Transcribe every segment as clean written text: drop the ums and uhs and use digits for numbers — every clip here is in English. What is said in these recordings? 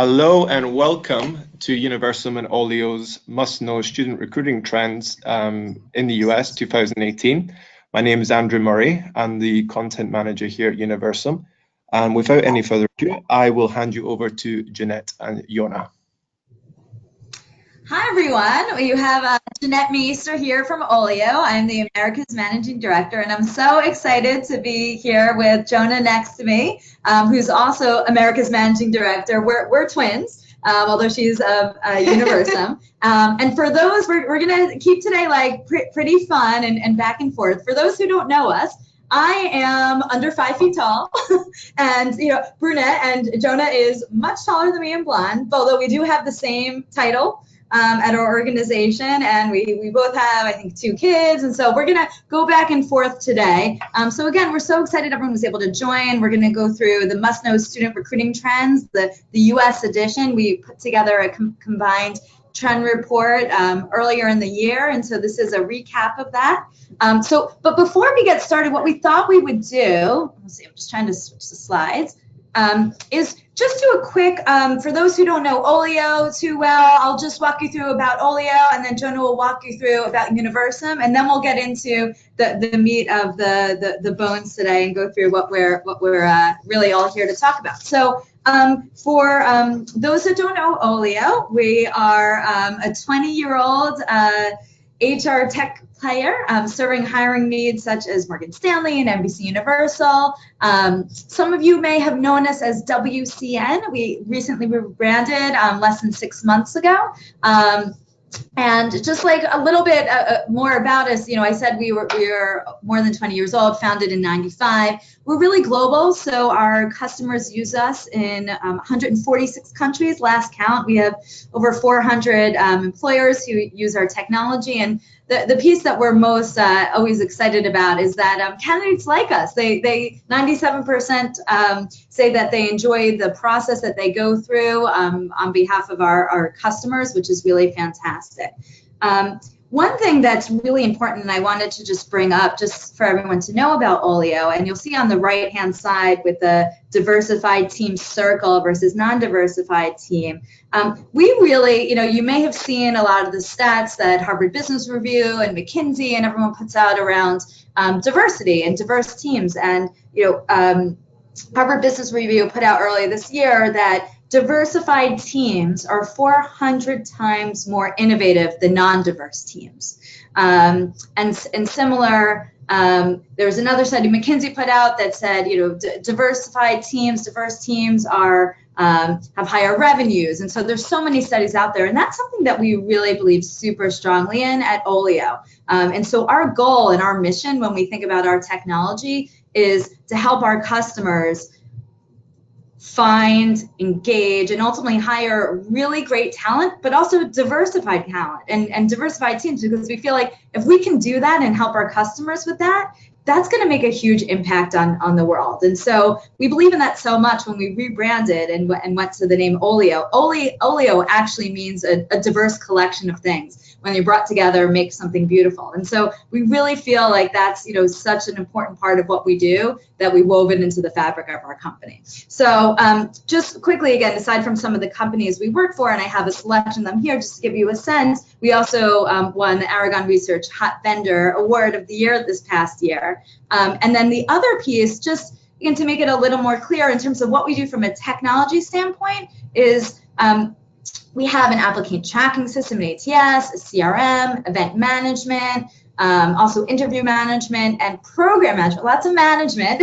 Hello and welcome to Universum and Oleo's must-know student recruiting trends in the US 2018. My name is Andrew Murray. I'm the content manager here at Universum. And without any further ado, I will hand you over to Jeanette and Yona. Hi everyone, you have Jeanette Meester here from Oleeo. I'm the Americas Managing Director, and I'm so excited to be here with Jonah next to me, who's also Americas Managing Director. We're twins, although she's of Universum. And for those, we're going to keep today like pretty fun and back and forth. For those who don't know us, I am under 5 feet tall and brunette, and Jonah is much taller than me and blonde, although we do have the same title at our organization, and we both have, I think, 2 kids, and so we're gonna go back and forth today. So again, we're so excited everyone was able to join. We're gonna go through the must-know student recruiting trends, the US edition. We put together a combined trend report earlier in the year, and so this is a recap of that. But before we get started, what we thought we would do, let's see, I'm just trying to switch the slides, is just do a quick, for those who don't know Oleeo too well, I'll just walk you through about Oleeo, and then Jonah will walk you through about Universum, and then we'll get into the meat of the bones today and go through what we're really all here to talk about. So for those that don't know Oleeo, we are a 20-year-old HR tech player serving hiring needs such as Morgan Stanley and NBC Universal. Some of you may have known us as WCN. We recently rebranded less than 6 months ago. And just like a little bit more about us, I said we were more than 20 years old, founded in '95. We're really global, so our customers use us in 146 countries. Last count, we have over 400 employers who use our technology. And the piece that we're most always excited about is that candidates like us. They 97% say that they enjoy the process that they go through on behalf of our customers, which is really fantastic. One thing that's really important, and I wanted to just bring up just for everyone to know about Oleeo, and you'll see on the right-hand side with the diversified team circle versus non-diversified team, we really, you may have seen a lot of the stats that Harvard Business Review and McKinsey and everyone puts out around diversity and diverse teams. And, Harvard Business Review put out earlier this year that diversified teams are 400 times more innovative than non-diverse teams. And similar, there was another study McKinsey put out that said, diversified teams, diverse teams are have higher revenues. And so there's so many studies out there, and that's something that we really believe super strongly in at Oleeo. And so our goal and our mission when we think about our technology is to help our customers find, engage, and ultimately hire really great talent, but also diversified talent and diversified teams, because we feel like if we can do that and help our customers with that, that's going to make a huge impact on the world. And so we believe in that so much when we rebranded and went to the name Oleeo. Oleeo actually means a diverse collection of things. When they're brought together, make something beautiful. And so we really feel like that's such an important part of what we do that we wove it into the fabric of our company. So just quickly again, aside from some of the companies we work for, and I have a selection of them here just to give you a sense, we also won the Aragon Research Hot Vendor Award of the Year this past year. And then the other piece, just again to make it a little more clear in terms of what we do from a technology standpoint, is we have an applicant tracking system, an ATS, a CRM, event management, also interview management and program management, lots of management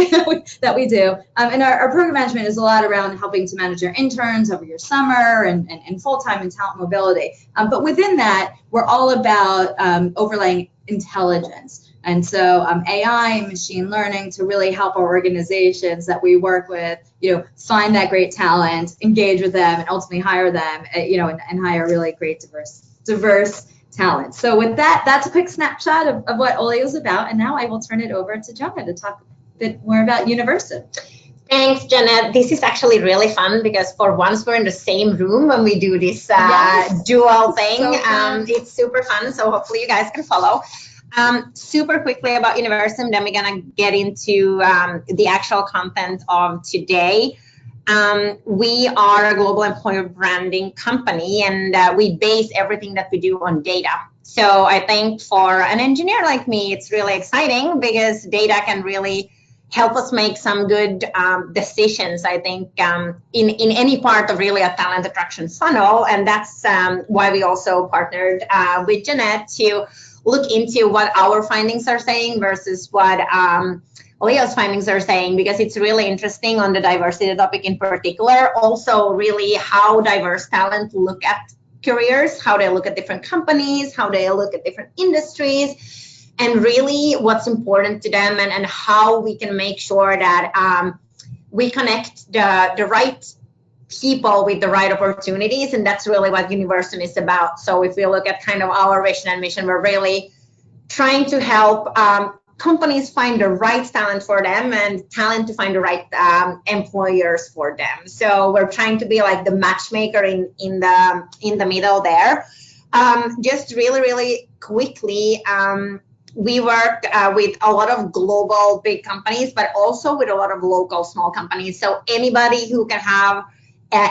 that we do. And our program management is a lot around helping to manage your interns over your summer and full-time and talent mobility. But within that, we're all about overlaying intelligence. And so AI and machine learning to really help our organizations that we work with, find that great talent, engage with them, and ultimately hire them, and hire really great diverse talent. So with that, that's a quick snapshot of what Oleeo is about. And now I will turn it over to Jonah to talk a bit more about Universum. Thanks, Jenna. This is actually really fun because for once we're in the same room when we do this dual thing. So it's super fun. So hopefully you guys can follow. Super quickly about Universum, then we're going to get into the actual content of today. We are a global employer branding company, and we base everything that we do on data. So I think for an engineer like me, it's really exciting because data can really help us make some good decisions, I think, in any part of really a talent attraction funnel. And that's why we also partnered with Jeanette to look into what our findings are saying versus what Oleo's findings are saying, because it's really interesting on the diversity topic in particular. Also, really how diverse talent look at careers, how they look at different companies, how they look at different industries, and really what's important to them, and how we can make sure that we connect the right people with the right opportunities. And that's really what Universum is about. So if we look at kind of our vision and mission, we're really trying to help companies find the right talent for them and talent to find the right employers for them. So we're trying to be like the matchmaker in the middle there. Just really quickly, we work with a lot of global big companies, but also with a lot of local small companies. So anybody who can have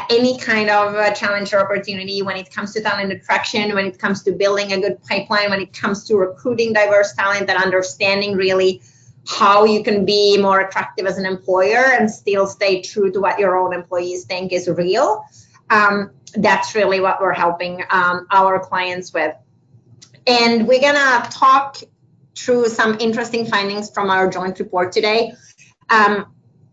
any kind of challenge or opportunity when it comes to talent attraction, when it comes to building a good pipeline, when it comes to recruiting diverse talent and understanding really how you can be more attractive as an employer and still stay true to what your own employees think is real. That's really what we're helping our clients with. And we're gonna talk through some interesting findings from our joint report today.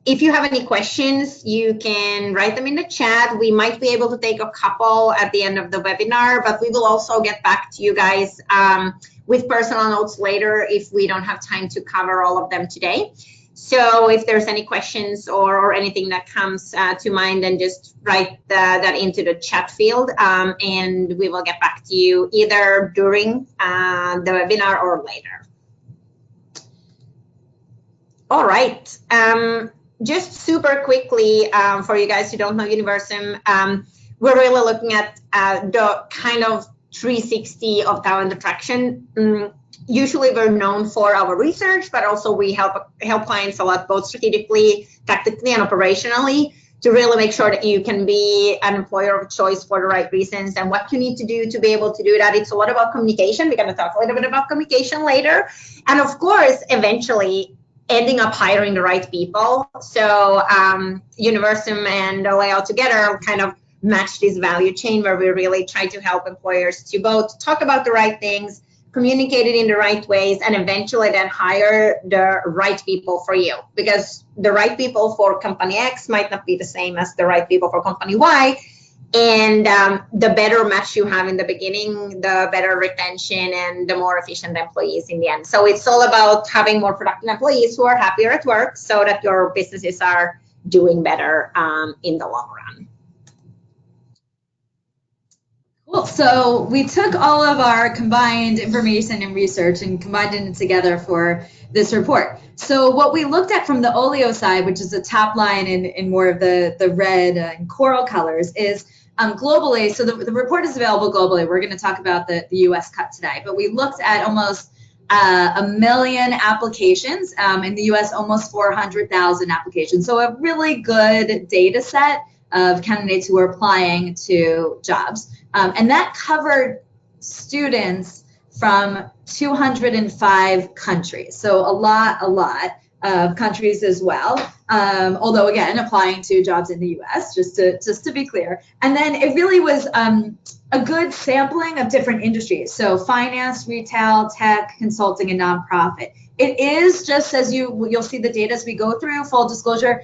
If you have any questions, you can write them in the chat. We might be able to take a couple at the end of the webinar, but we will also get back to you guys with personal notes later if we don't have time to cover all of them today. So if there's any questions or anything that comes to mind, then just write that into the chat field, and we will get back to you either during the webinar or later. All right. Just super quickly, for you guys who don't know Universum, we're really looking at the kind of 360 of talent attraction. Usually we're known for our research, but also we help clients a lot, both strategically, tactically, and operationally, to really make sure that you can be an employer of choice for the right reasons and what you need to do to be able to do that. It's a lot about communication. We're going to talk a little bit about communication later. And of course, eventually, ending up hiring the right people. So Universum and Oleeo together kind of match this value chain where we really try to help employers to both talk about the right things, communicate it in the right ways, and eventually then hire the right people for you. Because the right people for company X might not be the same as the right people for company Y. And the better match you have in the beginning, the better retention and the more efficient employees in the end. So it's all about having more productive employees who are happier at work so that your businesses are doing better in the long run. Cool. So we took all of our combined information and research and combined it together for this report. So what we looked at from the Oleeo side, which is the top line in more of the red and coral colors, is globally. So the report is available globally. We're going to talk about the US cut today, but we looked at almost 1 million applications. In the US, almost 400,000 applications. So a really good data set of candidates who are applying to jobs. And that covered students from 205 countries. So a lot of countries as well. Although again, applying to jobs in the US, just to be clear. And then it really was a good sampling of different industries. So finance, retail, tech, consulting, and nonprofit. It is just as you'll see the data as we go through, full disclosure.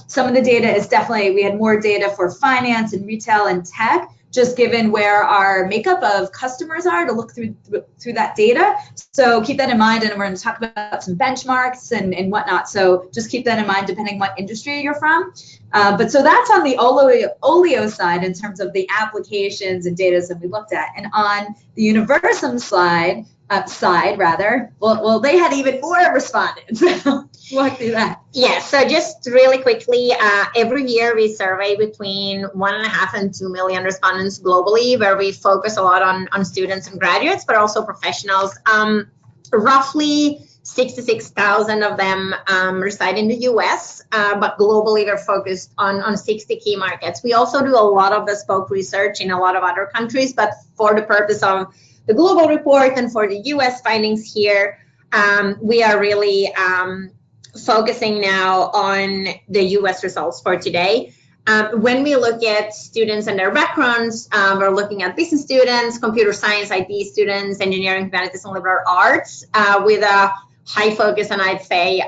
Some of the data is definitely, we had more data for finance and retail and tech, just given where our makeup of customers are to look through that data. So keep that in mind, and we're going to talk about some benchmarks and whatnot. So just keep that in mind depending what industry you're from. But so that's on the Oleeo side in terms of the applications and data that we looked at. And on the Universum side, well, they had even more respondents. Walk through that. Yeah, so just really quickly, every year we survey between 1.5 and 2 million respondents globally, where we focus a lot on students and graduates, but also professionals. Roughly 66,000 of them reside in the US, but globally they're focused on 60 key markets. We also do a lot of bespoke research in a lot of other countries, but for the purpose of the global report and for the US findings here, we are really focusing now on the US results for today. When we look at students and their backgrounds, we're looking at business students, computer science, IT students, engineering, humanities, and liberal arts, with a high focus on, I'd say,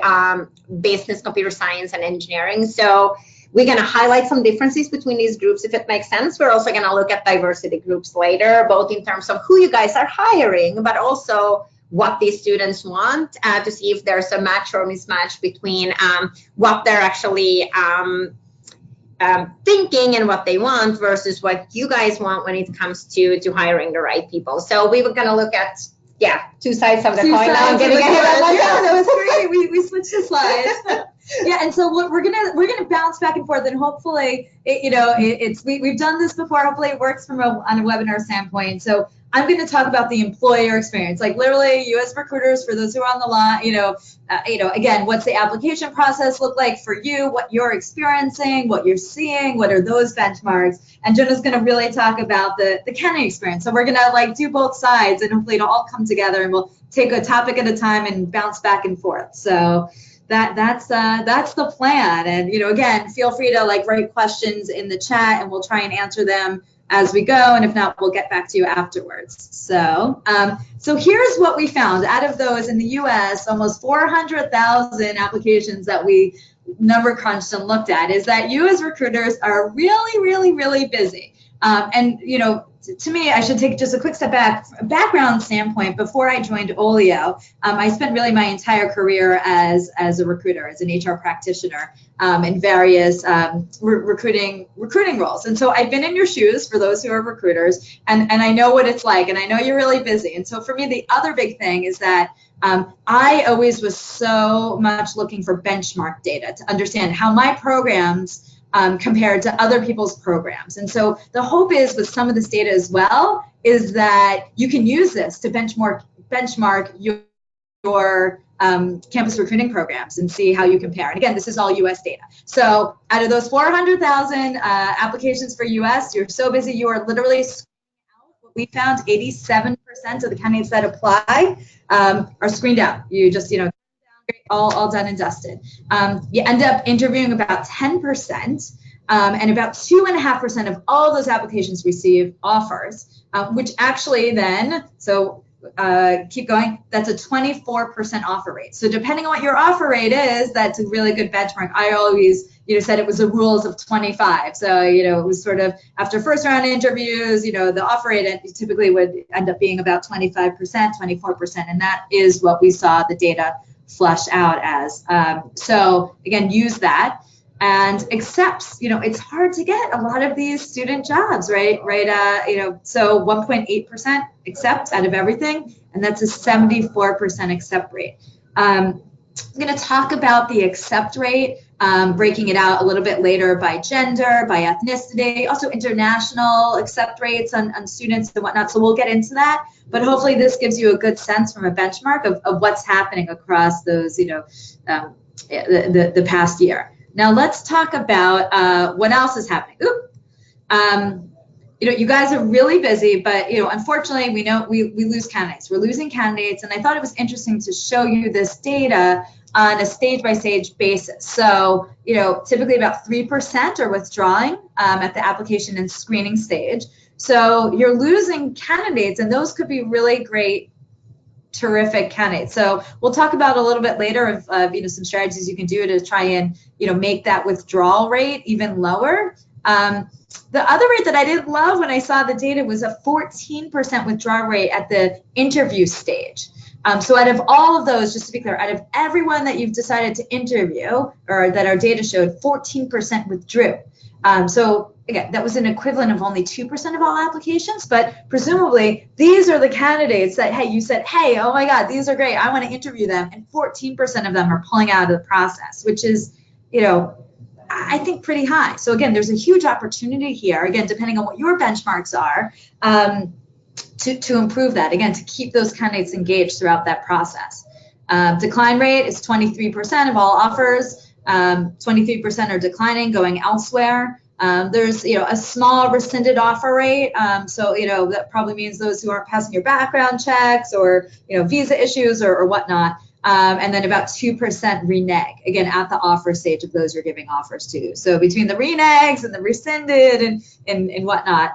business, computer science, and engineering. So we're going to highlight some differences between these groups, if it makes sense. We're also going to look at diversity groups later, both in terms of who you guys are hiring, but also what these students want, to see if there's a match or mismatch between what they're actually thinking and what they want versus what you guys want when it comes to hiring the right people. So we were going to look at, two sides of the coin. Now I'm getting ahead of myself. Yeah, that was great. We switched the slides. Yeah, and so we're gonna bounce back and forth, and hopefully, we've done this before. Hopefully, it works from on a webinar standpoint. So I'm going to talk about the employer experience, like literally U.S. recruiters, for those who are on the line, again, what's the application process look like for you, what you're experiencing, what you're seeing, what are those benchmarks, and Jonah's going to really talk about the candidate experience. So we're going to do both sides, and hopefully it'll all come together, and we'll take a topic at a time and bounce back and forth. So that's the plan. And again, feel free to write questions in the chat, and we'll try and answer them as we go, and if not, we'll get back to you afterwards. So here's what we found. Out of those in the US, almost 400,000 applications that we number crunched and looked at, is that you as recruiters are really, really, really busy. And to me, I should take just a quick step back. From a background standpoint, before I joined Oleeo, I spent really my entire career as a recruiter, as an HR practitioner, in various recruiting roles. And so I've been in your shoes, for those who are recruiters, and I know what it's like, and I know you're really busy. And so for me, the other big thing is that I always was so much looking for benchmark data to understand how my programs compared to other people's programs. And so the hope is, with some of this data as well, is that you can use this to benchmark your campus recruiting programs and see how you compare. And again, this is all US data. So out of those 400,000 applications for US, you're so busy, you are literally screening out. What we found, 87% of the candidates that apply are screened out. You just, all done and dusted. You end up interviewing about 10%, and about 2.5% of all those applications receive offers, which actually then, keep going, that's a 24% offer rate. So depending on what your offer rate is, that's a really good benchmark. I always said it was the rules of 25. So, it was sort of after first round interviews, the offer rate typically would end up being about 25%, 24%, and that is what we saw the data flush out as. So again, use that, and accepts, it's hard to get a lot of these student jobs, right? So 1.8% accept out of everything, and that's a 74% accept rate. I'm going to talk about the accept rate, breaking it out a little bit later by gender, by ethnicity, also international accept rates on students and whatnot. So we'll get into that, but hopefully this gives you a good sense from a benchmark of what's happening across those, the past year. Now let's talk about what else is happening. You guys are really busy, but unfortunately, we know we lose candidates. We're losing candidates, and I thought it was interesting to show you this data on a stage-by-stage basis. So, typically about 3% are withdrawing at the application and screening stage. So you're losing candidates, and those could be really great, terrific candidates. So we'll talk about a little bit later of some strategies you can do to try and make that withdrawal rate even lower. The other rate that I didn't love when I saw the data was a 14% withdrawal rate at the interview stage. So out of all of those, just to be clear, out of everyone that you've decided to interview, or that our data showed, 14% withdrew. So again, that was an equivalent of only 2% of all applications, but presumably these are the candidates that, hey, you said, hey, oh my God, these are great, I want to interview them, and 14% of them are pulling out of the process, which is, I think pretty high. So again, there's a huge opportunity here, again, depending on what your benchmarks are, to improve that, again, to keep those candidates engaged throughout that process. Decline rate is 23% of all offers. 23% are declining, going elsewhere. There's, a small rescinded offer rate. So, that probably means those who aren't passing your background checks or, visa issues or whatnot. And then about 2% renege, again, at the offer stage of those you're giving offers to. So between the reneges and the rescinded and whatnot,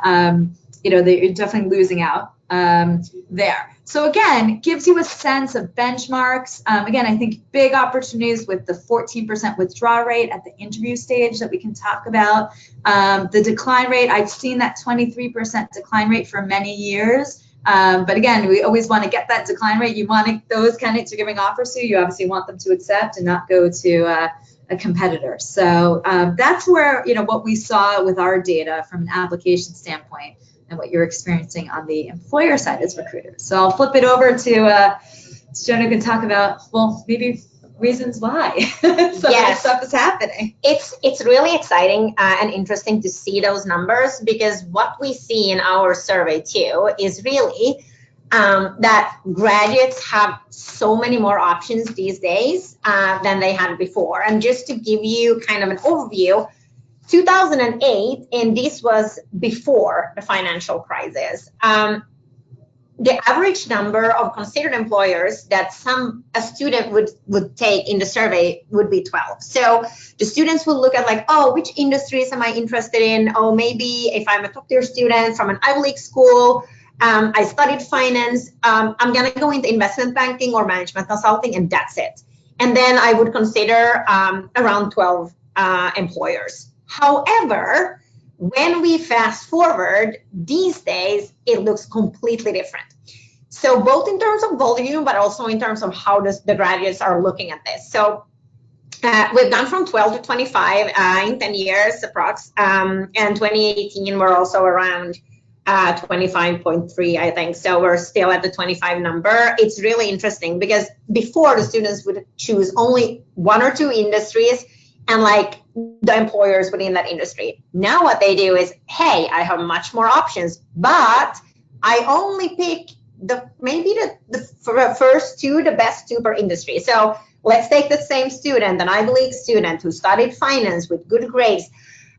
they're definitely losing out there. So again, gives you a sense of benchmarks. Again, I think big opportunities with the 14% withdrawal rate at the interview stage that we can talk about. The decline rate, I've seen that 23% decline rate for many years. But again, we always want to get that decline rate. You want those candidates you're giving offers to, you obviously want them to accept and not go to a competitor. So that's where, what we saw with our data from an application standpoint and what you're experiencing on the employer side as recruiters. So I'll flip it over to Jonah, who can talk about, well, maybe reasons why some of this stuff is happening. It's really exciting and interesting to see those numbers, because what we see in our survey too is really that graduates have so many more options these days than they had before. And just to give you kind of an overview, 2008, and this was before the financial crisis, the average number of considered employers that a student would take in the survey would be 12. So the students would look at like, oh, which industries am I interested in? Oh, maybe if I'm a top tier student from an Ivy League school, I studied finance, I'm going to go into investment banking or management consulting, and that's it. And then I would consider around 12 employers. However, when we fast forward, these days, it looks completely different. So both in terms of volume, but also in terms of how the graduates are looking at this. So we've gone from 12 to 25 in 10 years approx. And 2018, we're also around 25.3, I think. So we're still at the 25 number. It's really interesting because before the students would choose only one or two industries and like the employers within that industry. Now what they do is, hey, I have much more options, but I only pick the first two, the best two per industry. So let's take the same student, an Ivy League student who studied finance with good grades.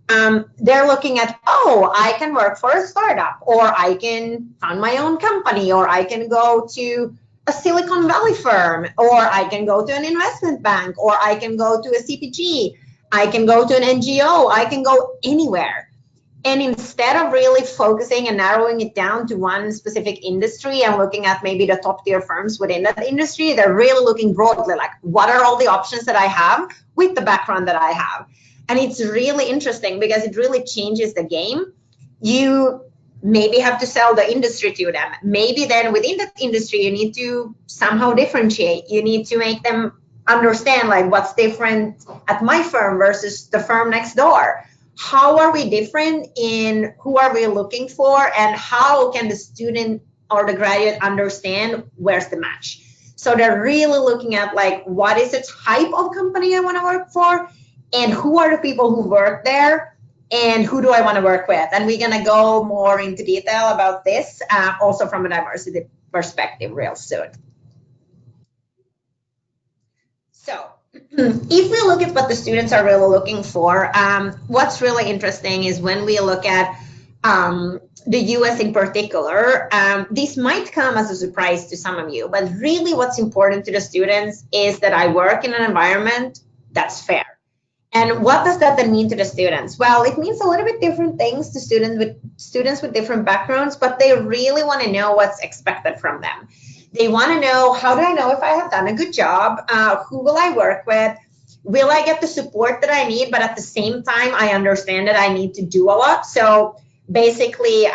They're looking at, oh, I can work for a startup, or I can found my own company, or I can go to a Silicon Valley firm, or I can go to an investment bank, or I can go to a CPG, I can go to an NGO, I can go anywhere. And instead of really focusing and narrowing it down to one specific industry and looking at maybe the top tier firms within that industry, they're really looking broadly, like what are all the options that I have with the background that I have. And it's really interesting because it really changes the game. You maybe have to sell the industry to them. Maybe then within that industry, you need to somehow differentiate. You need to make them understand like what's different at my firm versus the firm next door. How are we different in who are we looking for, and how can the student or the graduate understand where's the match? So they're really looking at like, what is the type of company I want to work for, and who are the people who work there, and who do I want to work with? And we're going to go more into detail about this also from a diversity perspective real soon. So if we look at what the students are really looking for, what's really interesting is when we look at the US in particular, this might come as a surprise to some of you, but really what's important to the students is that I work in an environment that's fair. And what does that then mean to the students? Well, it means a little bit different things to students with different backgrounds, but they really want to know what's expected from them. They want to know, how do I know if I have done a good job? Who will I work with? Will I get the support that I need? But at the same time, I understand that I need to do a lot. So basically,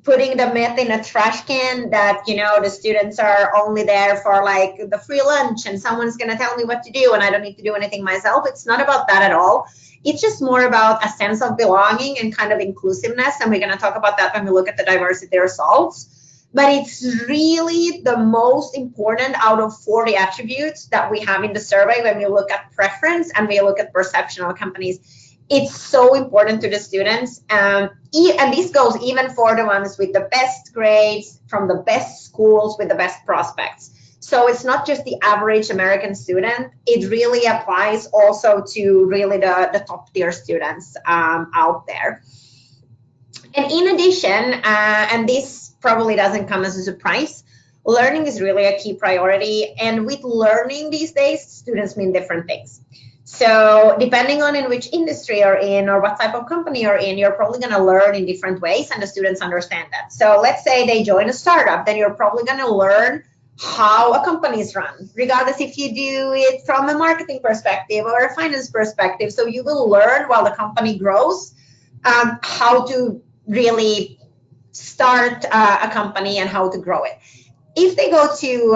putting the myth in a trash can that, the students are only there for like the free lunch and someone's going to tell me what to do and I don't need to do anything myself. It's not about that at all. It's just more about a sense of belonging and kind of inclusiveness. And we're going to talk about that when we look at the diversity results. But it's really the most important out of 40 attributes that we have in the survey when we look at preference and we look at perception of companies. It's so important to the students. And this goes even for the ones with the best grades from the best schools with the best prospects. So it's not just the average American student. It really applies also to really the top tier students out there. And in addition, and this probably doesn't come as a surprise, learning is really a key priority. And with learning these days, students mean different things. So depending on in which industry you're in or what type of company you're in, you're probably going to learn in different ways, and the students understand that. So let's say they join a startup, then you're probably going to learn how a company is run, regardless if you do it from a marketing perspective or a finance perspective. So you will learn while the company grows how to really start a company and how to grow it. If they go to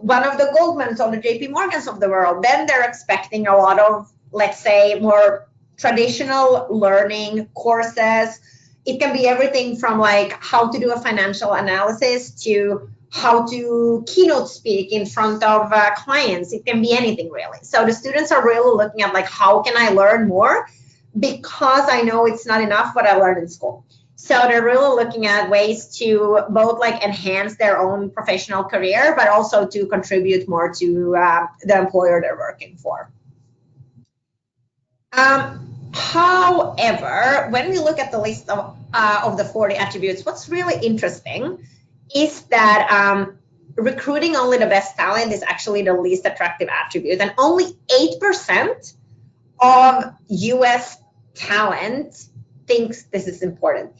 one of the Goldmans or the JP Morgans of the world, then they're expecting a lot of, let's say, more traditional learning courses. It can be everything from like how to do a financial analysis to how to keynote speak in front of clients. It can be anything really. So the students are really looking at like, how can I learn more? Because I know it's not enough what I learned in school. So they're really looking at ways to both like enhance their own professional career, but also to contribute more to the employer they're working for. However, when we look at the list of the 40 attributes, what's really interesting is that recruiting only the best talent is actually the least attractive attribute, and only 8% of US talent thinks this is important.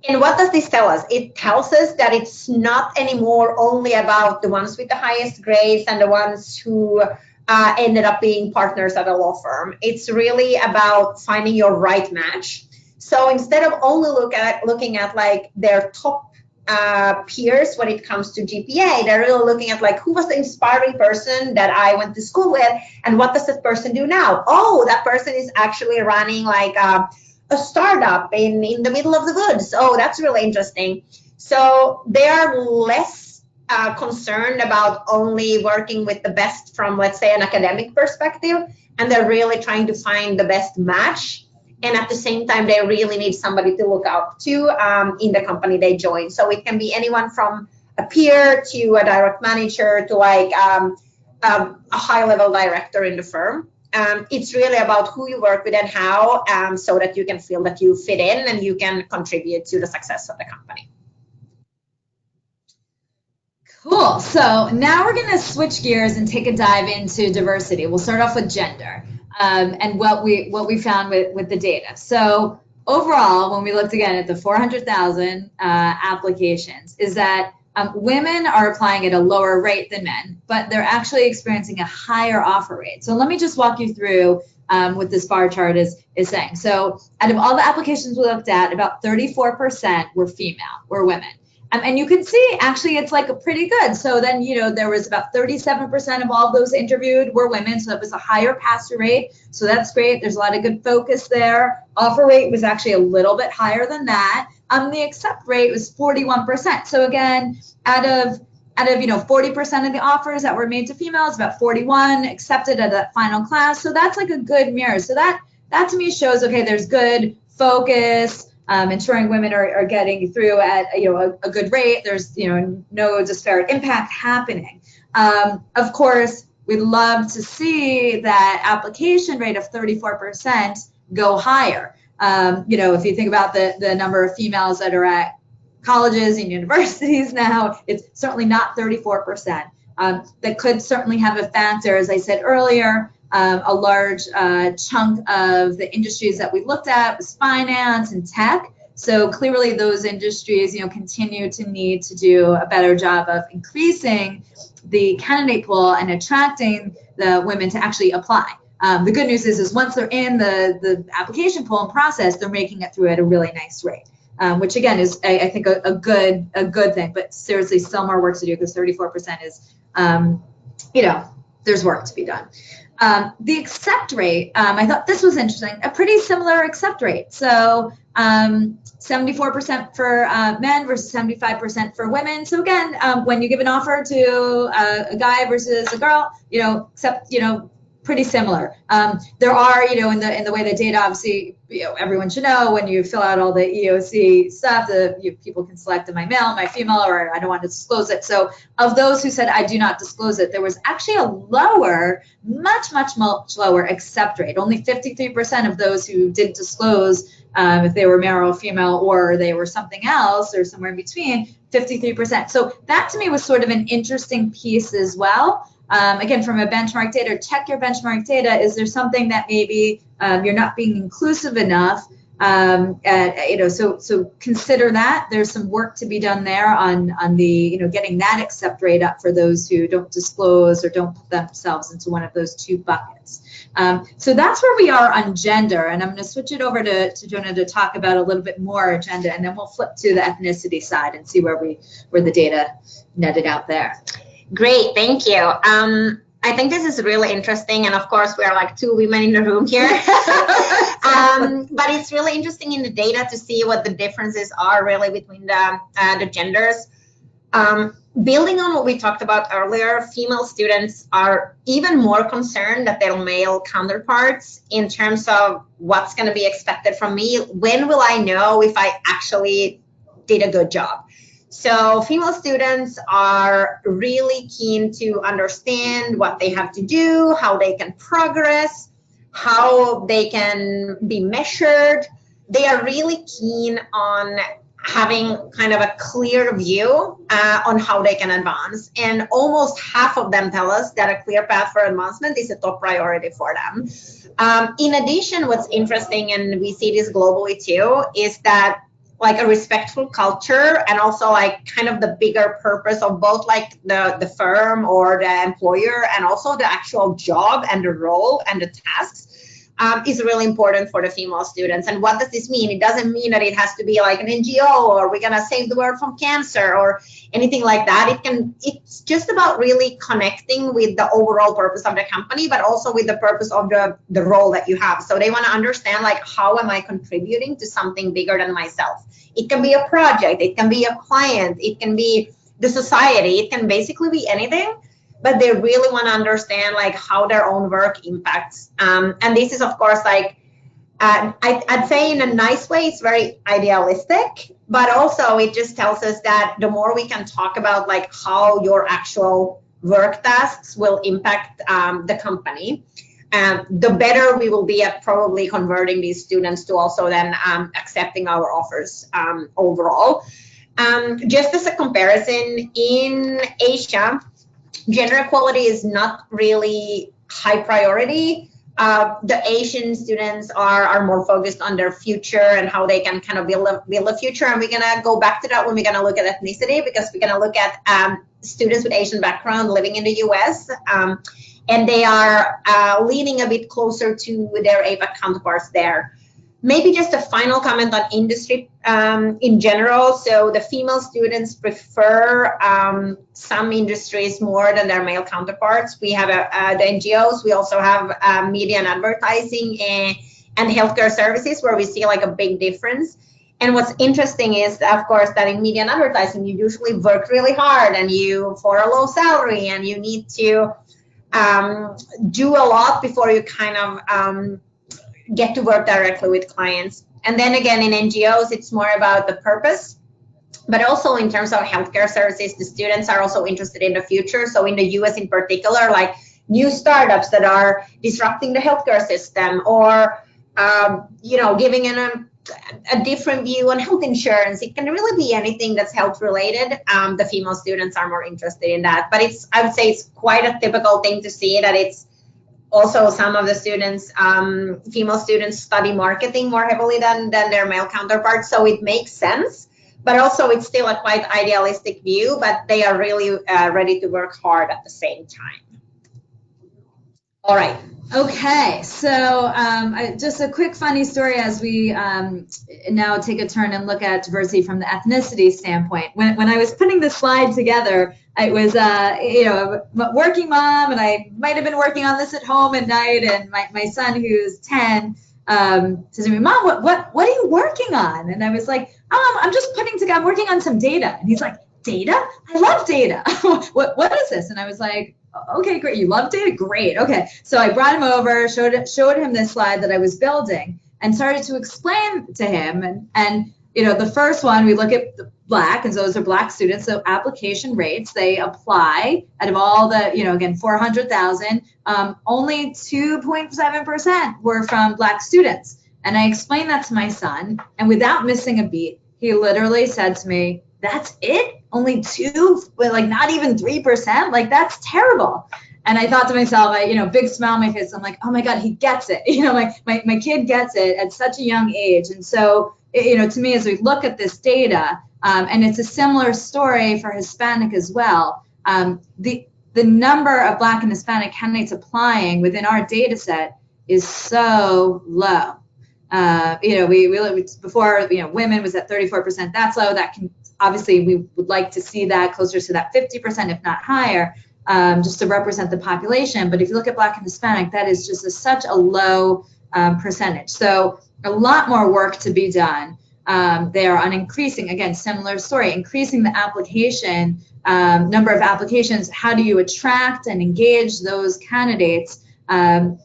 And what does this tell us? It tells us that it's not anymore only about the ones with the highest grades and the ones who ended up being partners at a law firm. It's really about finding your right match. So instead of only looking at like their top peers when it comes to GPA, they're really looking at like, who was the inspiring person that I went to school with, and what does that person do now? Oh, that person is actually running like a startup in the middle of the woods. Oh, that's really interesting. So they are less concerned about only working with the best from, let's say, an academic perspective, and they're really trying to find the best match. And at the same time, they really need somebody to look up to in the company they join. So it can be anyone from a peer to a direct manager to like a high-level director in the firm. It's really about who you work with and how, so that you can feel that you fit in and you can contribute to the success of the company. Cool. So now we're going to switch gears and take a dive into diversity. We'll start off with gender and what we found with the data. So overall, when we looked again at the 400,000 applications, is that women are applying at a lower rate than men, but they're actually experiencing a higher offer rate. So let me just walk you through what this bar chart is saying. So out of all the applications we looked at, about 34% were women. And you can see actually it's like a pretty good. So then, there was about 37% of all of those interviewed were women. So that was a higher pass-through rate. So that's great. There's a lot of good focus there. Offer rate was actually a little bit higher than that. The accept rate was 41%. So again, out of 40% of the offers that were made to females, about 41 accepted at that final class. So that's like a good mirror. So that to me shows, okay, there's good focus, ensuring women are getting through at a good rate. There's no disparate impact happening. Of course, we'd love to see that application rate of 34% go higher. If you think about the number of females that are at colleges and universities now, it's certainly not 34%. That could certainly have a factor, as I said earlier. A large chunk of the industries that we looked at was finance and tech. So clearly those industries, continue to need to do a better job of increasing the candidate pool and attracting the women to actually apply. The good news is once they're in the application pool and process, they're making it through at a really nice rate, which again is, I think, a good thing. But seriously, still more work to do, because 34% is, there's work to be done. The accept rate, I thought this was interesting, a pretty similar accept rate. So 74% for men versus 75% for women. So again, when you give an offer to a guy versus a girl, accept, pretty similar. There are, in the way the data, obviously, everyone should know when you fill out all the EOC stuff, people can select am I male, am I female, or I don't want to disclose it. So of those who said I do not disclose it, there was actually a lower, much lower accept rate. Only 53% of those who didn't disclose if they were male or female, or they were something else, or somewhere in between, 53%. So that to me was sort of an interesting piece as well. Again, from a benchmark data, check your benchmark data. Is there something that maybe you're not being inclusive enough? So consider that. There's some work to be done there on the, getting that accept rate up for those who don't disclose or don't put themselves into one of those two buckets. So that's where we are on gender, and I'm going to switch it over to Jonah to talk about a little bit more gender, and then we'll flip to the ethnicity side and see where the data netted out there. Great, thank you. I think this is really interesting, and of course we are like two women in the room here. But it's really interesting in the data to see what the differences are really between the genders. Building on what we talked about earlier, female students are even more concerned than their male counterparts in terms of what's going to be expected from me. When will I know if I actually did a good job? So female students are really keen to understand what they have to do, how they can progress, how they can be measured. They are really keen on having kind of a clear view on how they can advance. And almost half of them tell us that a clear path for advancement is a top priority for them. In addition, what's interesting, and we see this globally too, is that like a respectful culture, and also like kind of the bigger purpose of both like the firm or the employer, and also the actual job and the role and the tasks is really important for the female students. And what does this mean? It doesn't mean that it has to be like an NGO or we're gonna save the world from cancer or anything like that. It's just about really connecting with the overall purpose of the company, but also with the purpose of the role that you have. So they want to understand like, how am I contributing to something bigger than myself? It can be a project, it can be a client, it can be the society, it can basically be anything. But they really want to understand like how their own work impacts. And this is of course like, I'd say in a nice way, it's very idealistic, but also it just tells us that the more we can talk about like how your actual work tasks will impact the company, the better we will be at probably converting these students to also then accepting our offers overall. Just as a comparison, in Asia, gender equality is not really high priority. The Asian students are more focused on their future and how they can kind of build a future. And we're gonna go back to that when we're gonna look at ethnicity, because we're gonna look at students with Asian background living in the US. And they are leaning a bit closer to their APAC counterparts there. Maybe just a final comment on industry in general. So the female students prefer some industries more than their male counterparts. We have the NGOs. We also have media and advertising and healthcare services, where we see like a big difference. And what's interesting is, of course, that in media and advertising, you usually work really hard and for a low salary, and you need to do a lot before you kind of get to work directly with clients. And then again, in NGOs, it's more about the purpose, but also in terms of healthcare services, the students are also interested in the future. So in the US in particular, like new startups that are disrupting the healthcare system, or giving a different view on health insurance. It can really be anything that's health related. The female students are more interested in that, but I would say it's quite a typical thing to see that it's also some of the students, female students, study marketing more heavily than their male counterparts. So it makes sense, but also it's still a quite idealistic view, but they are really ready to work hard at the same time. All right. Okay, so just a quick funny story as we now take a turn and look at diversity from the ethnicity standpoint. When I was putting this slide together, I was a working mom, and I might have been working on this at home at night, and my son, who's 10, says to me, "Mom, what are you working on?" And I was like, I'm working on some data. And he's like, "Data? I love data." What is this? And I was like, okay, great. You love data? Great. Okay. So I brought him over, showed him this slide that I was building and started to explain to him. And you know, the first one, we look at the Black, and those are Black students. So application rates, they apply out of all the, you know, again, 400,000, only 2.7% were from Black students. And I explained that to my son, and without missing a beat, he literally said to me, "That's it? Only 2, like not even 3%? Like, that's terrible." And I thought to myself, you know, big smile on my face. I'm like, oh my God, he gets it. You know, my kid gets it at such a young age. And so, you know, to me, as we look at this data, and it's a similar story for Hispanic as well, the number of Black and Hispanic candidates applying within our data set is so low. You know, we before, you know, women was at 34%. That's low. That can, obviously, we would like to see that closer to that 50%, if not higher, just to represent the population. But if you look at Black and Hispanic, that is just such a low percentage. So a lot more work to be done there on increasing, again, similar story, increasing the application, number of applications. How do you attract and engage those candidates, and,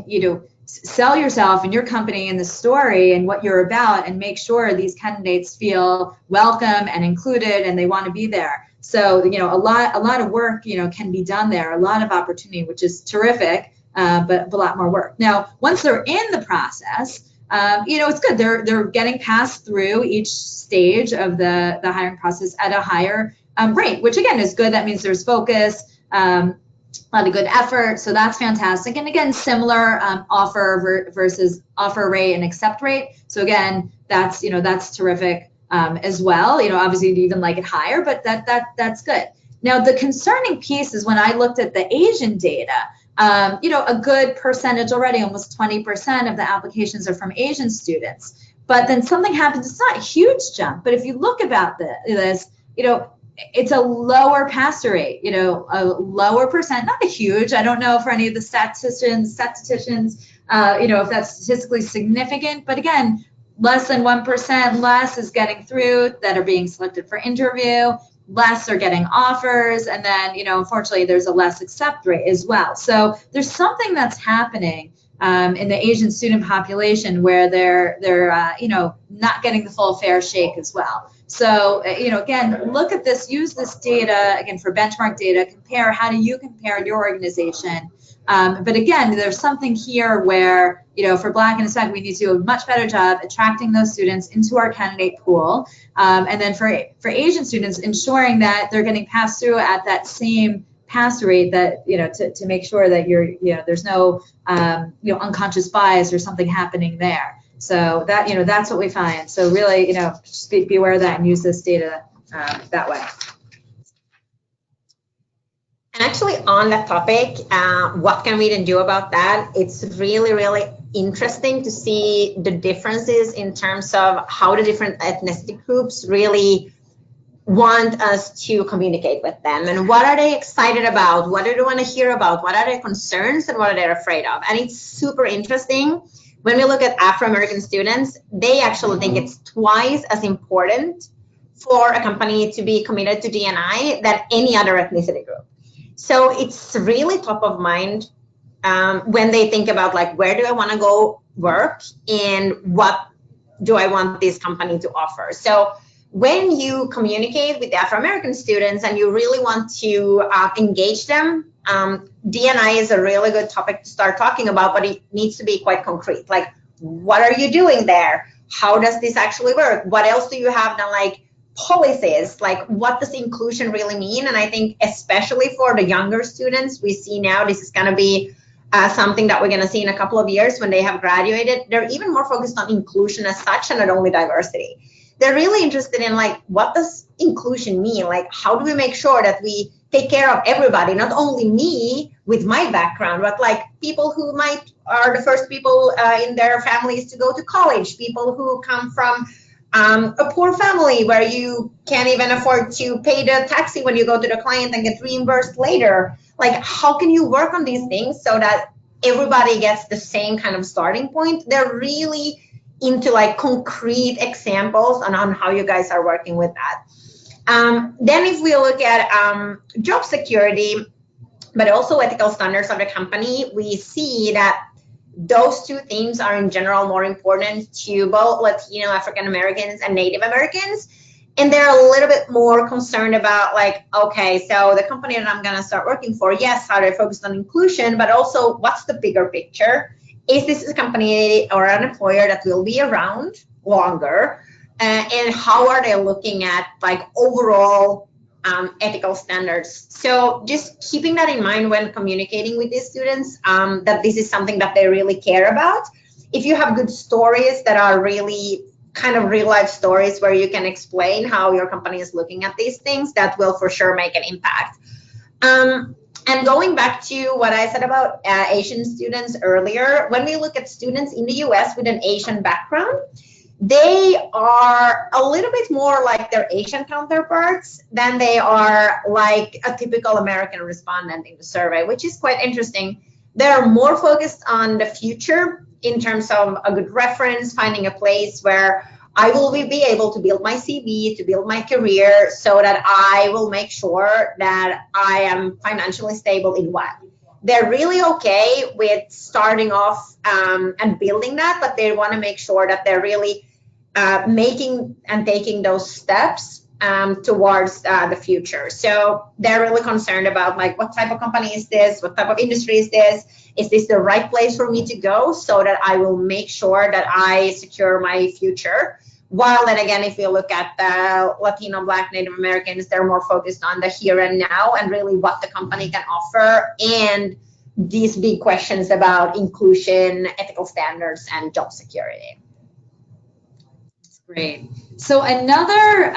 you know, sell yourself and your company and the story and what you're about, and make sure these candidates feel welcome and included and they want to be there. So, you know, a lot of work, you know, can be done there, a lot of opportunity, which is terrific, but a lot more work. Now, once they're in the process, you know, it's good. They're getting passed through each stage of the hiring process at a higher rate, which again is good. That means there's focus, a lot of good effort. So that's fantastic. And again, similar offer versus offer rate and accept rate. So again, that's, you know, that's terrific as well. You know, obviously you'd even like it higher, but that's good. Now, the concerning piece is when I looked at the Asian data, you know, a good percentage already, almost 20% of the applications are from Asian students. But then something happens. It's not a huge jump, but if you look about this, you know, it's a lower pass rate, you know, a lower percent, not a huge. I don't know for any of the statisticians, you know, if that's statistically significant. But again, less than 1% less is getting through that are being selected for interview. Less are getting offers, and then, you know, unfortunately, there's a less accept rate as well. So there's something that's happening in the Asian student population where they're you know, not getting the full fair shake as well. So, you know, again, look at this, use this data, again, for benchmark data, compare, how do you compare your organization? But again, there's something here where, you know, for Black and Hispanic, we need to do a much better job attracting those students into our candidate pool. And then for Asian students, ensuring that they're getting passed through at that same pass rate, that, you know, to make sure that you know, there's no, you know, unconscious bias or something happening there. So that, you know, that's what we find. So really, you know, just be aware of that and use this data that way. And actually on that topic, what can we then do about that? It's really, really interesting to see the differences in terms of how the different ethnicity groups really want us to communicate with them, and what are they excited about, what do they want to hear about, what are their concerns, and what are they afraid of. And it's super interesting. When we look at Afro-American students, they actually think it's twice as important for a company to be committed to D&I than any other ethnicity group. So it's really top of mind when they think about, like, where do I want to go work and what do I want this company to offer. So when you communicate with the Afro-American students and you really want to engage them, D&I is a really good topic to start talking about, but it needs to be quite concrete. Like, what are you doing there? How does this actually work? What else do you have than, like, policies? Like, what does inclusion really mean? And I think especially for the younger students, we see now this is going to be something that we're going to see in a couple of years when they have graduated. They're even more focused on inclusion as such and not only diversity. They're really interested in, like, what does inclusion mean? Like, how do we make sure that we take care of everybody, not only me with my background, but like people who are the first people in their families to go to college, people who come from a poor family where you can't even afford to pay the taxi when you go to the client and get reimbursed later. Like, how can you work on these things so that everybody gets the same kind of starting point? They're really into, like, concrete examples on how you guys are working with that. Then if we look at job security, but also ethical standards of the company, we see that those two themes are in general more important to both Latino, African Americans, and Native Americans. And they're a little bit more concerned about like, okay, so the company that I'm going to start working for, yes, how they're focused on inclusion, but also what's the bigger picture? Is this a company or an employer that will be around longer? And how are they looking at like overall ethical standards? So just keeping that in mind when communicating with these students, that this is something that they really care about. If you have good stories that are really kind of real life stories where you can explain how your company is looking at these things, that will for sure make an impact. And going back to what I said about Asian students earlier, when we look at students in the US with an Asian background, they are a little bit more like their Asian counterparts than they are like a typical American respondent in the survey, which is quite interesting. They're more focused on the future in terms of a good reference, finding a place where I will be able to build my CV, to build my career, so that I will make sure that I am financially stable in a while. They're really okay with starting off and building that, but they want to make sure that they're really making and taking those steps towards the future. So they're really concerned about like, what type of company is this? What type of industry is this? Is this the right place for me to go so that I will make sure that I secure my future? While then again, if you look at the Latino, Black, Native Americans, they're more focused on the here and now and really what the company can offer and these big questions about inclusion, ethical standards, and job security. Great. So another,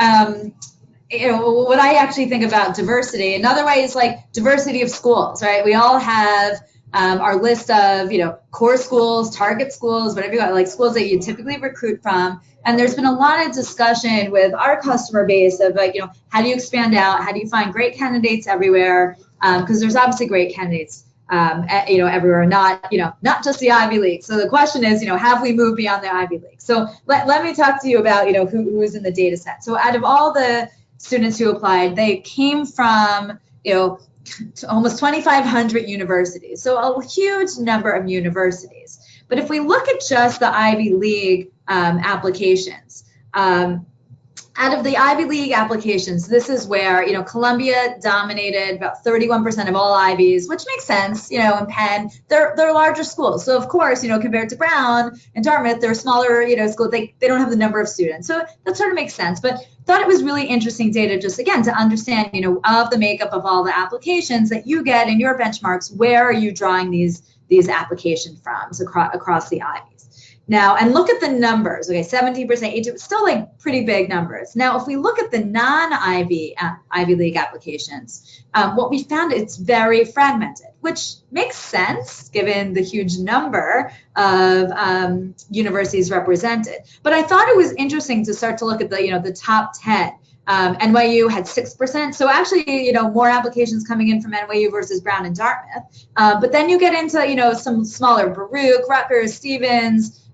what I actually think about diversity, another way is like diversity of schools, right? We all have our list of, core schools, target schools, whatever you want, like schools that you typically recruit from. And there's been a lot of discussion with our customer base of like, how do you expand out? How do you find great candidates everywhere? Because there's obviously great candidates everywhere, not just the Ivy League. So the question is, have we moved beyond the Ivy League? So let me talk to you about, who is in the data set. So out of all the students who applied, they came from, almost 2,500 universities. So a huge number of universities. But if we look at just the Ivy League applications, out of the Ivy League applications, this is where, Columbia dominated about 31% of all Ivies, which makes sense, and Penn, they're larger schools. So of course, compared to Brown and Dartmouth, they're smaller, schools, they don't have the number of students. So that sort of makes sense. But thought it was really interesting data just, again, to understand, of the makeup of all the applications that you get in your benchmarks, where are you drawing these application from across the Ivies? Now, and look at the numbers, okay, 17%, still like pretty big numbers. Now, if we look at the non-Ivy League applications, what we found, it's very fragmented, which makes sense given the huge number of universities represented. But I thought it was interesting to start to look at the top 10. NYU had 6%. So actually, more applications coming in from NYU versus Brown and Dartmouth. But then you get into, some smaller, Baruch, Rutgers, Stevens,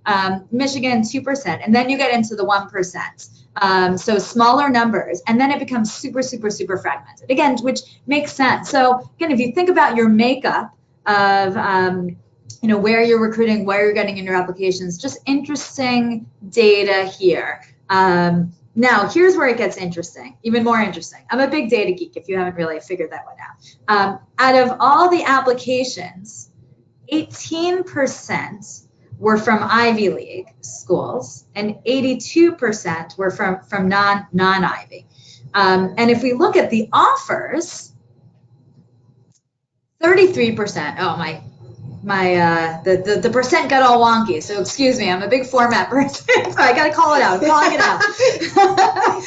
Michigan, 2%. And then you get into the 1%. So smaller numbers. And then it becomes super, super, super fragmented. Again, which makes sense. So again, if you think about your makeup of, where you're recruiting, where you're getting in your applications, just interesting data here. Now, here's where it gets interesting, even more interesting. I'm a big data geek, if you haven't really figured that one out. Out of all the applications, 18% were from Ivy League schools, and 82% were from non-Ivy. And if we look at the offers, 33%, the percent got all wonky, so excuse me, I'm a big format person, so I gotta call it out. I'm calling it out.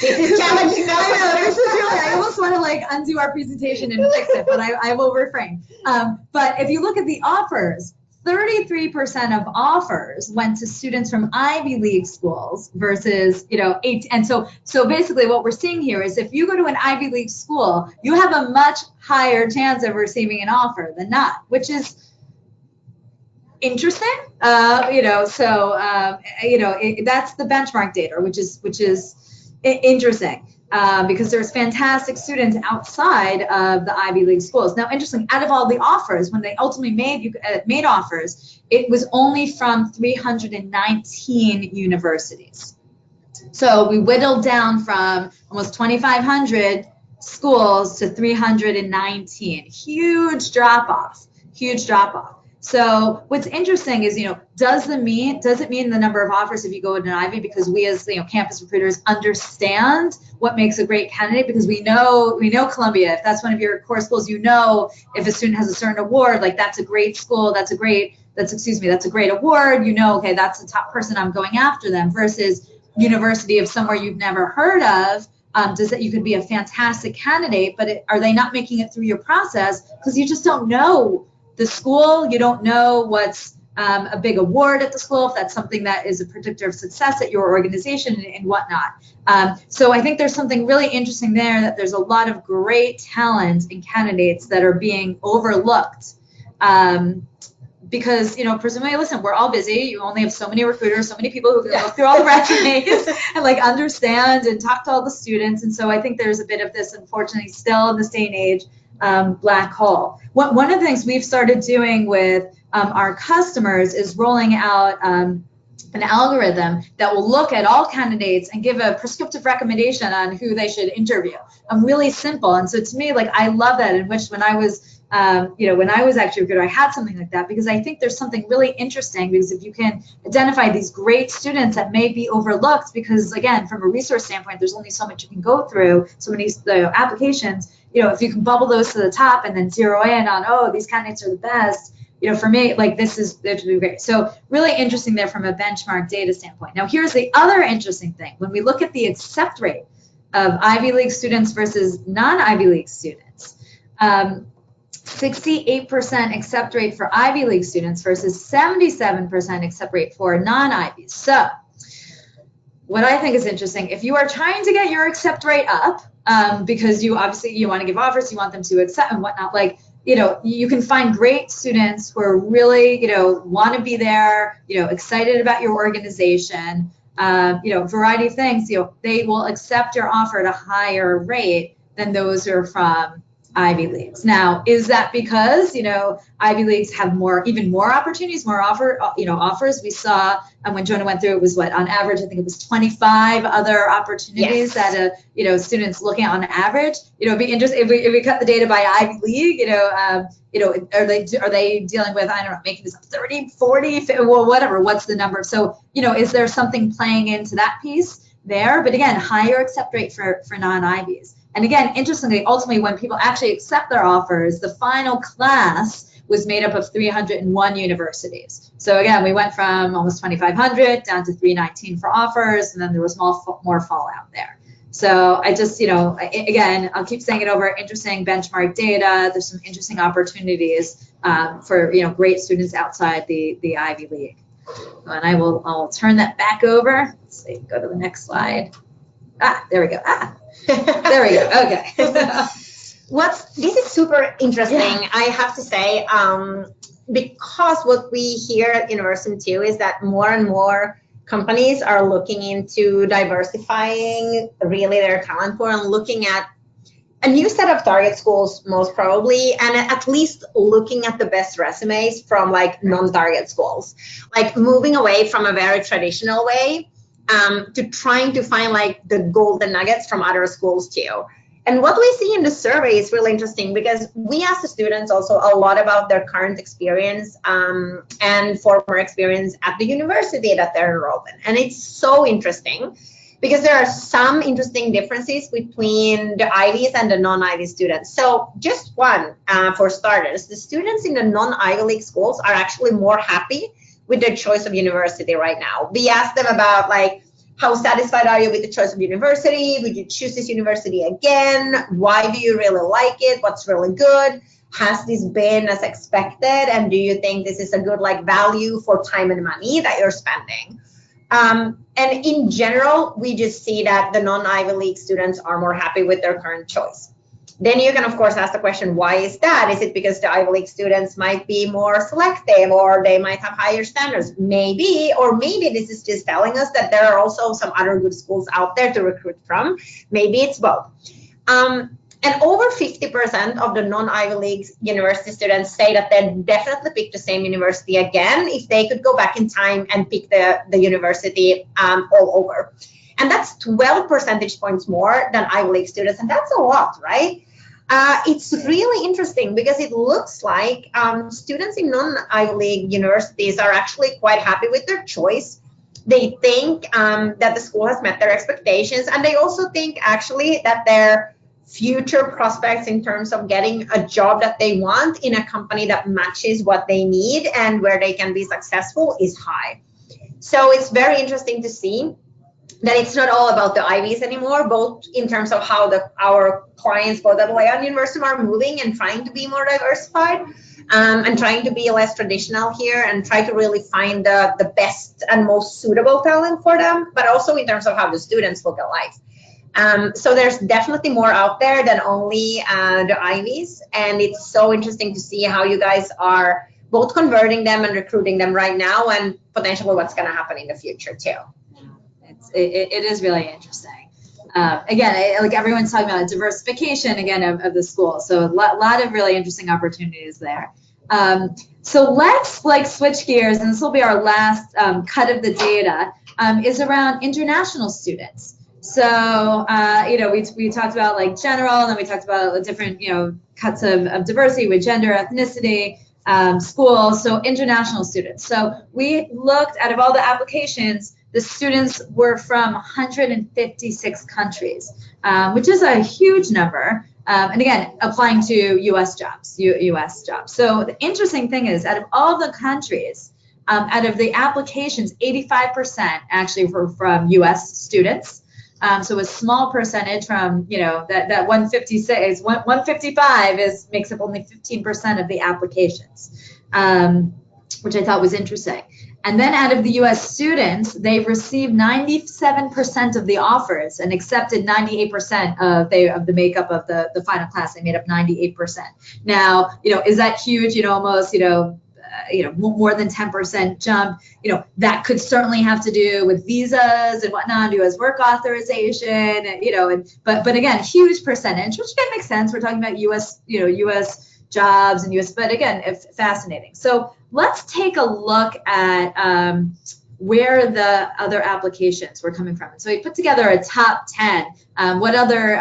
This is challenging. I know, this is really, I almost want to like undo our presentation and fix it, but I will refrain. But if you look at the offers, 33% of offers went to students from Ivy League schools versus, 8. And so basically what we're seeing here is if you go to an Ivy League school, you have a much higher chance of receiving an offer than not, which is interesting, that's the benchmark data, which is interesting. because there's fantastic students outside of the Ivy League schools. Now, interesting, out of all the offers, when they ultimately made offers, it was only from 319 universities. So we whittled down from almost 2,500 schools to 319. Huge drop off, huge drop off. So what's interesting is, does it mean the number of offers if you go to an Ivy? Because we as campus recruiters understand what makes a great candidate, because we know Columbia. If that's one of your core schools, if a student has a certain award, like that's a great school, that's a great award. Okay, that's the top person, I'm going after them. Versus university of somewhere you've never heard of. Does that you could be a fantastic candidate, but are they not making it through your process because you just don't know the school? You don't know what's a big award at the school, if that's something that is a predictor of success at your organization and whatnot. So I think there's something really interesting there, that there's a lot of great talent and candidates that are being overlooked. Because, presumably, listen, we're all busy. You only have so many recruiters, so many people who can go through all the resumes and understand and talk to all the students. And so I think there's a bit of this, unfortunately, still in this day and age, black hole. One of the things we've started doing with our customers is rolling out an algorithm that will look at all candidates and give a prescriptive recommendation on who they should interview. Really simple. And so to me, I love that, in which when I was when I was actually a recruiter, I had something like that, because I think there's something really interesting, because if you can identify these great students that may be overlooked, because again, from a resource standpoint, there's only so much you can go through, so many applications, if you can bubble those to the top and then zero in on, oh, these candidates are the best, for me, this is great. So really interesting there from a benchmark data standpoint. Now, here's the other interesting thing. When we look at the accept rate of Ivy League students versus non-Ivy League students, 68% accept rate for Ivy League students versus 77% accept rate for non-Ivies. So what I think is interesting, if you are trying to get your accept rate up, because you want to give offers, you want them to accept and whatnot, you can find great students who are really, want to be there, excited about your organization, variety of things, they will accept your offer at a higher rate than those who are from Ivy Leagues. Now, is that because, Ivy Leagues have even more opportunities, more offers? We saw, when Jonah went through, it was on average, I think it was 25 other opportunities that, students looking at on average. It'd be interesting if we cut the data by Ivy League, are they dealing with, I don't know, making this up 30, 40, 50, well, whatever, what's the number? So, is there something playing into that piece there? But again, higher accept rate for non-Ivies. And again, interestingly, ultimately, when people actually accept their offers, the final class was made up of 301 universities. So again, we went from almost 2,500 down to 319 for offers, and then there was more fallout there. So I just, again, I'll keep saying it over, interesting benchmark data. There's some interesting opportunities for, great students outside the Ivy League. And I'll turn that back over. Let's see, go to the next slide. There we go. There we go. Okay. This is super interesting, I have to say, because what we hear at University too is that more and more companies are looking into diversifying really their talent pool and looking at a new set of target schools, most probably, and at least looking at the best resumes from non-target schools, moving away from a very traditional way to trying to find the golden nuggets from other schools too. And what we see in the survey is really interesting, because we ask the students also a lot about their current experience and former experience at the university that they're enrolled in. And it's so interesting because there are some interesting differences between the Ivies and the non-Ivy students. So just one, for starters, the students in the non-Ivy League schools are actually more happy with their choice of university right now. We asked them about how satisfied are you with the choice of university? Would you choose this university again? Why do you really like it? What's really good? Has this been as expected? And do you think this is a good value for time and money that you're spending? And in general, we just see that the non-Ivy League students are more happy with their current choice. Then you can, of course, ask the question, why is that? Is it because the Ivy League students might be more selective, or they might have higher standards? Maybe, or maybe this is just telling us that there are also some other good schools out there to recruit from. Maybe it's both. And over 50% of the non-Ivy League university students say that they'd definitely pick the same university again if they could go back in time and pick the university all over. And that's 12 percentage points more than Ivy League students, and that's a lot, right? It's really interesting because it looks like students in non-Ivy League universities are actually quite happy with their choice. They think that the school has met their expectations, and they also think actually that their future prospects in terms of getting a job that they want in a company that matches what they need and where they can be successful is high. So it's very interesting to see that it's not all about the Ivies anymore, both in terms of how our clients, both at Oleeo and University, are moving and trying to be more diversified, and trying to be less traditional here and try to really find the best and most suitable talent for them, but also in terms of how the students look at life. So there's definitely more out there than only the Ivies, and it's so interesting to see how you guys are both converting them and recruiting them right now, and potentially what's going to happen in the future too. It is really interesting. Again, like everyone's talking about diversification again of the school. So a lot of really interesting opportunities there. So let's switch gears, and this will be our last cut of the data, is around international students. So, we talked about general, and then we talked about different, cuts of diversity with gender, ethnicity, school, so international students. So we looked out of all the applications, the students were from 156 countries, which is a huge number. And again, applying to U.S. jobs, U.S. jobs. So the interesting thing is, out of all the countries, out of the applications, 85% actually were from U.S. students. So a small percentage from, that 156, 155 makes up only 15% of the applications, which I thought was interesting. And then out of the U.S. students, they've received 97% of the offers and accepted 98% of the makeup of the final class. They made up 98%. Now, is that huge? Almost, more than 10% jump. That could certainly have to do with visas and whatnot, U.S. work authorization, but again, huge percentage, which again makes sense. We're talking about U.S. jobs and U.S. But again, it's fascinating. So let's take a look at where the other applications were coming from. So we put together a top 10. What other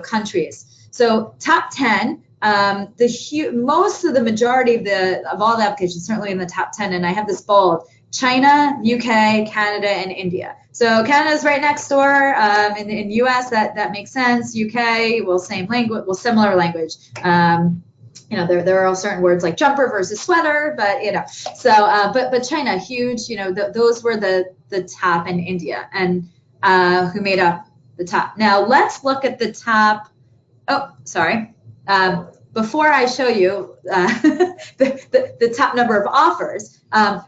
countries? So top 10. Most of the majority of all the applications, certainly in the top 10, and I have this bold: China, UK, Canada, and India. So Canada is right next door. In US, that makes sense. UK, same language, similar language. There are all certain words like jumper versus sweater, but but China, huge. Those were the top, in India, and who made up the top. Now let's look at the top. Oh, sorry. Before I show you the top number of offers,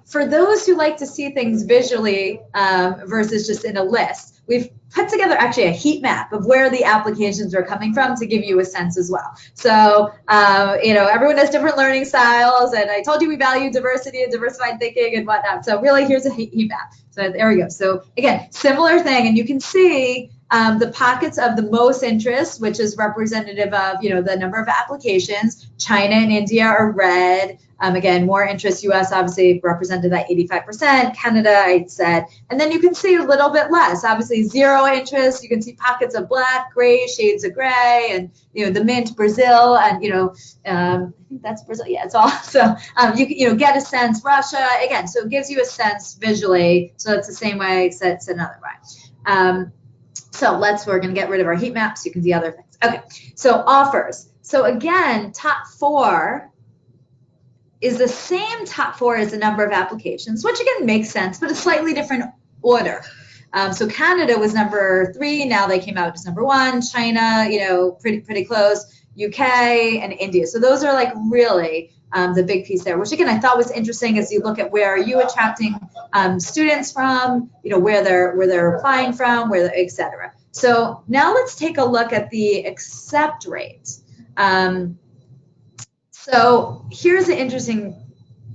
for those who like to see things visually versus just in a list, we've put together actually a heat map of where the applications are coming from to give you a sense as well. So, everyone has different learning styles, and I told you we value diversity and diversified thinking and whatnot. So really, here's a heat map. So there we go. So again, similar thing, and you can see the pockets of the most interest, which is representative of, the number of applications. China and India are red. Again, more interest. US obviously represented that 85%. Canada, I said. And then you can see a little bit less. Obviously, zero interest. You can see pockets of black, gray, shades of gray, and, the mint, Brazil, and, I think that's Brazil. Yeah, it's all. So you get a sense. Russia, again, so it gives you a sense visually. So it's the same way, except another way. So we're going to get rid of our heat map so you can see other things. Okay, so offers. So again, top 4 is the same top 4 as the number of applications, which again makes sense, but a slightly different order. So Canada was number 3. Now they came out as number 1. China, pretty close. UK and India. So those are really the big piece there, which again I thought was interesting as you look at where are you attracting students from, where they're applying from, etc. So now let's take a look at the accept rate. So here's an interesting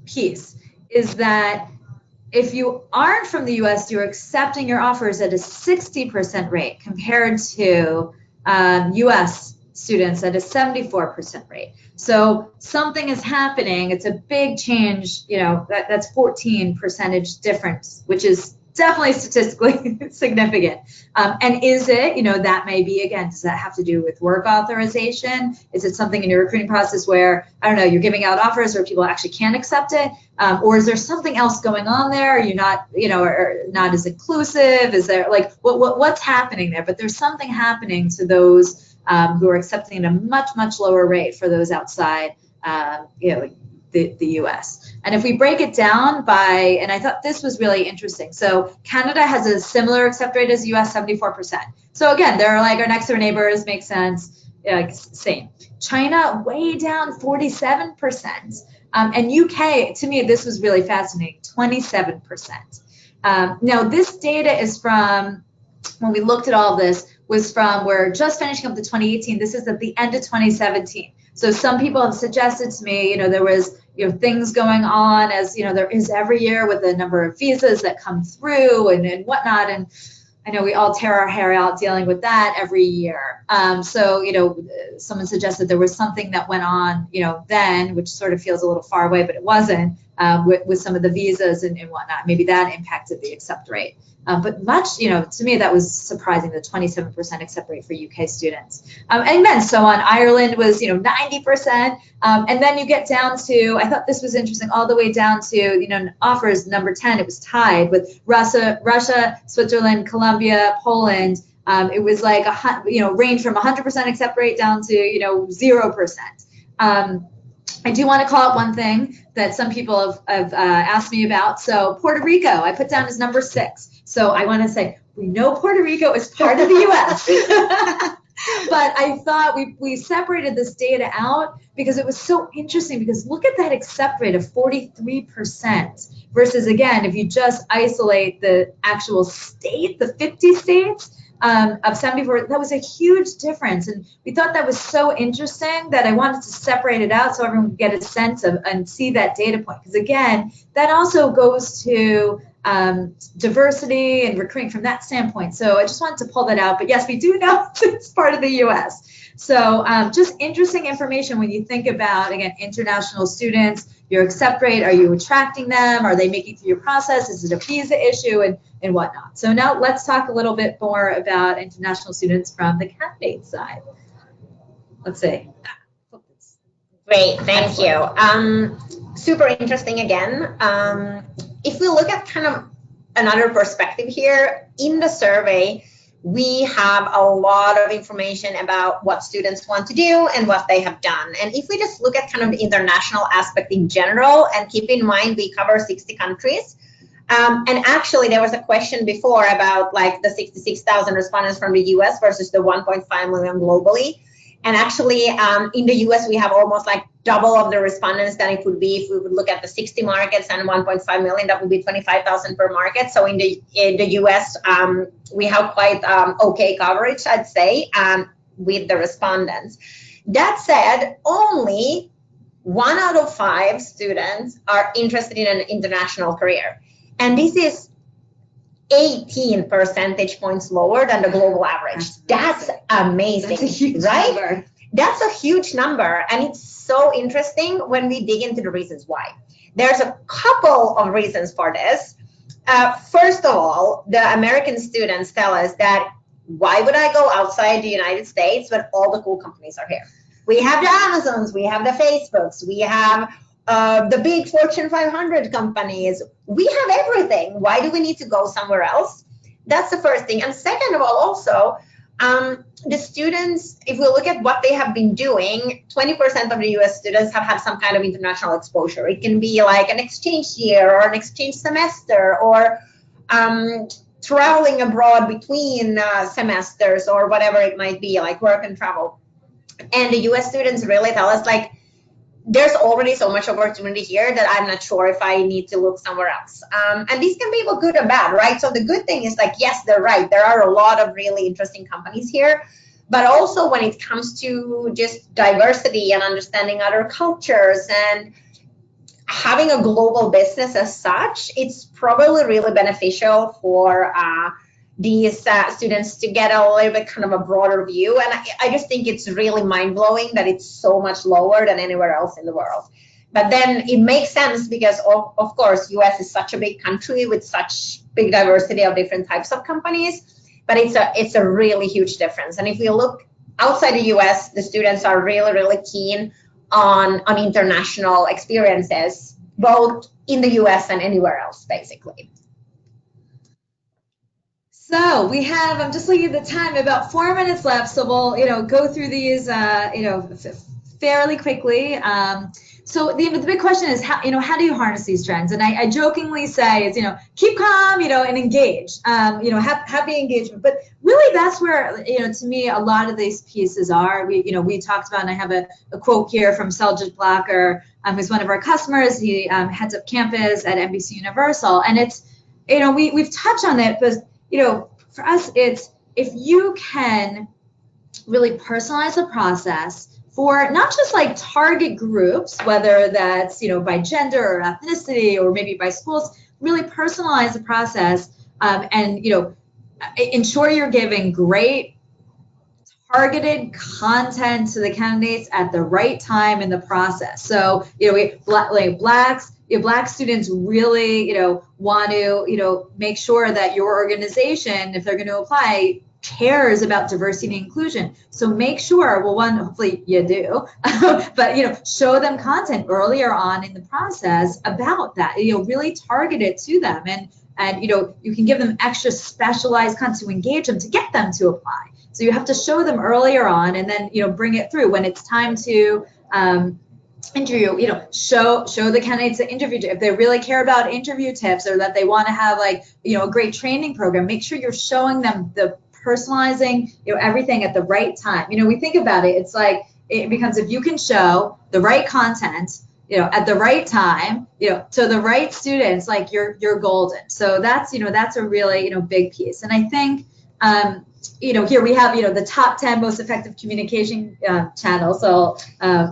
piece, is that if you aren't from the US, you're accepting your offers at a 60% rate compared to US students at a 74% rate. So something is happening. It's a big change, you know, that's 14 percentage difference, which is definitely statistically significant. And is it, you know, that may be, again, does that have to do with work authorization? Is it something in your recruiting process where, I don't know, you're giving out offers where people actually can't accept it? Or is there something else going on there? Are you not, you know, or not as inclusive? Is there like, what's happening there? But there's something happening to those who are accepting at a much, much lower rate for those outside, you know, like the US. And if we break it down by, and I thought this was really interesting. So Canada has a similar accept rate as US, 74%. So again, they're like our next door neighbors, makes sense, like same. China way down, 47%. And UK, to me, this was really fascinating, 27%. Now this data is from, when we looked at all of this, was from, we're just finishing up the 2018. This is at the end of 2017. So some people have suggested to me, you know, there was, you know, things going on as, you know, there is every year with the number of visas that come through and whatnot. And I know we all tear our hair out dealing with that every year. So, you know, someone suggested there was something that went on, you know, then, which sort of feels a little far away, but it wasn't, with some of the visas and whatnot. Maybe that impacted the accept rate. But much, you know, to me, that was surprising, the 27% accept rate for UK students. And then so on. Ireland was, you know, 90%. And then you get down to, I thought this was interesting, all the way down to, you know, offers number 10, it was tied with Russia, Switzerland, Colombia, Poland. It was like, you know, range from 100% accept rate down to, you know, 0%. I do want to call out one thing that some people have asked me about. So Puerto Rico, I put down as number 6. So I want to say, we know Puerto Rico is part of the US. But I thought we separated this data out because it was so interesting, because look at that accept rate of 43% versus, again, if you just isolate the actual state, the 50 states, of 74, that was a huge difference. And we thought that was so interesting that I wanted to separate it out so everyone could get a sense of and see that data point. Because again, that also goes to diversity and recruiting from that standpoint. So I just wanted to pull that out. But yes, we do know it's part of the US. So just interesting information when you think about, again, international students, your accept rate, are you attracting them? Are they making it through your process? Is it a visa issue and whatnot? So now let's talk a little bit more about international students from the candidate side. Let's see. Great, thank you. Super interesting again. If we look at kind of another perspective here, in the survey, we have a lot of information about what students want to do and what they have done. And if we just look at kind of the international aspect in general, and keep in mind we cover 60 countries, and actually there was a question before about like the 66,000 respondents from the US versus the 1.5 million globally. And actually in the US, we have almost like double of the respondents than it would be if we would look at the 60 markets, and 1.5 million, that would be 25,000 per market. So in the US, we have quite okay coverage, I'd say, with the respondents. That said, only 1 out of 5 students are interested in an international career. And this is 18 percentage points lower than the global average. That's amazing, that's a huge right? Number. That's a huge number, and it's so interesting when we dig into the reasons why. There's a couple of reasons for this. First of all, the American students tell us that, why would I go outside the United States when all the cool companies are here? We have the Amazons, we have the Facebooks, we have the big Fortune 500 companies. We have everything. Why do we need to go somewhere else? That's the first thing. And second of all, also, the students, if we look at what they have been doing, 20% of the US students have had some kind of international exposure. It can be like an exchange year or an exchange semester, or traveling abroad between semesters, or whatever it might be, like work and travel. And the US students really tell us, like, there's already so much opportunity here that I'm not sure if I need to look somewhere else. And these can be both good and bad, right? So the good thing is like, yes, they're right. There are a lot of really interesting companies here. But also when it comes to just diversity and understanding other cultures and having a global business as such, it's probably really beneficial for these students to get a little bit kind of a broader view. And I just think it's really mind-blowing that it's so much lower than anywhere else in the world. But then it makes sense because, of course, US is such a big country with such big diversity of different types of companies. But it's a really huge difference. And if you look outside the US, the students are really, really keen on international experiences, both in the US and anywhere else, basically. So we have, I'm just looking at the time, about 4 minutes left. So we'll, go through these, fairly quickly. So the big question is how do you harness these trends? And I jokingly say is, keep calm, and engage, happy engagement. But really that's where, to me, a lot of these pieces are. We talked about, and I have a quote here from Seljuk Blacker, who's one of our customers. He heads up campus at NBC Universal. And it's, we've touched on it, but, for us, it's if you can really personalize the process for not just like target groups, whether that's, by gender or ethnicity or maybe by schools, really personalize the process and, ensure you're giving great targeted content to the candidates at the right time in the process. So, Black students really, want to, make sure that your organization, if they're going to apply, cares about diversity and inclusion. So make sure, well, one, hopefully you do, but, show them content earlier on in the process about that, really target it to them. And you can give them extra specialized content to engage them, to get them to apply. So you have to show them earlier on and then, bring it through when it's time to, interview, show the candidates the interview. If they really care about interview tips or that they want to have a great training program, make sure you're showing them the personalizing, everything at the right time. We think about it, it's like, it becomes, if you can show the right content, at the right time, to the right students, like you're golden. So that's, that's a really, big piece. And I think, here we have, the top 10 most effective communication channels. So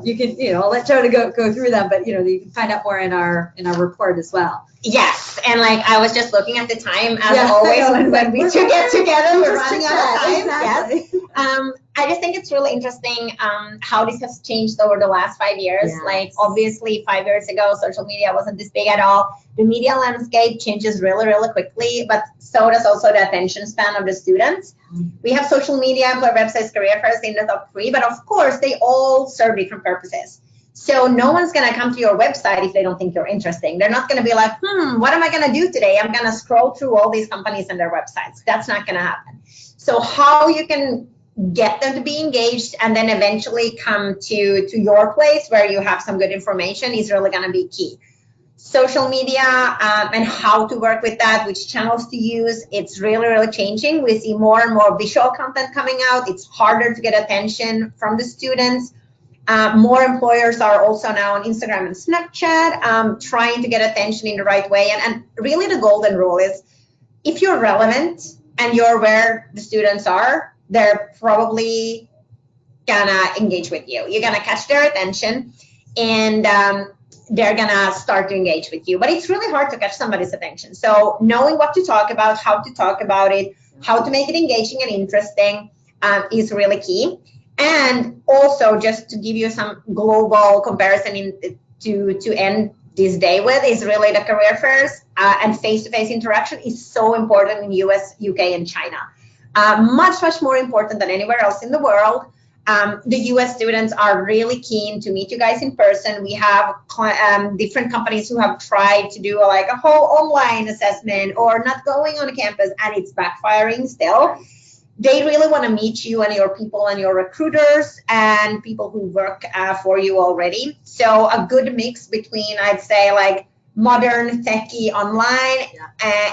you can, I'll let Jonah go through them, but, you can find out more in our report as well. Yes, and I was just looking at the time as always when we two get together, we're running out of time. Exactly. Yes. I just think it's really interesting how this has changed over the last 5 years. Yes. Obviously 5 years ago, social media wasn't this big at all. The media landscape changes really, really quickly, but so does also the attention span of the students. We have social media, employer websites, career fairs in the top 3, but of course they all serve different purposes. So no one's going to come to your website if they don't think you're interesting. They're not going to be like, what am I going to do today? I'm going to scroll through all these companies and their websites. That's not going to happen. So how you can get them to be engaged and then eventually come to your place where you have some good information is really going to be key. Social media and how to work with that, which channels to use, it's really, really changing. We see more and more visual content coming out. It's harder to get attention from the students. More employers are also now on Instagram and Snapchat trying to get attention in the right way. And really the golden rule is if you're relevant and you're where the students are, they're probably gonna engage with you. You're gonna catch their attention and they're gonna start to engage with you. But it's really hard to catch somebody's attention. So knowing what to talk about, how to talk about it, how to make it engaging and interesting is really key. And also, just to give you some global comparison to end this day with, is really the career fairs and face-to-face interaction is so important in US, UK, and China. Much, much more important than anywhere else in the world. The US students are really keen to meet you guys in person. We have different companies who have tried to do a whole online assessment or not going on campus, and it's backfiring still. They really want to meet you and your people and your recruiters and people who work for you already. So a good mix between, I'd say, modern techie online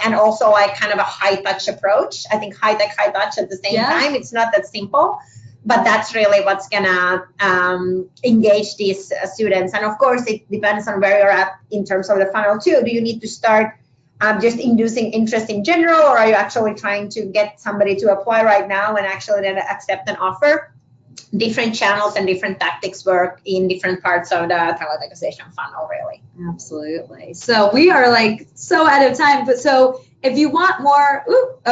and also kind of a high touch approach. I think high tech, high touch at the same time. It's not that simple, but that's really what's gonna engage these students. And of course, it depends on where you're at in terms of the funnel too. Do you need to start just inducing interest in general, or are you actually trying to get somebody to apply right now and actually then accept an offer? Different channels and different tactics work in different parts of the talent acquisition funnel, really. Absolutely. So we are like so out of time, but so if you want more,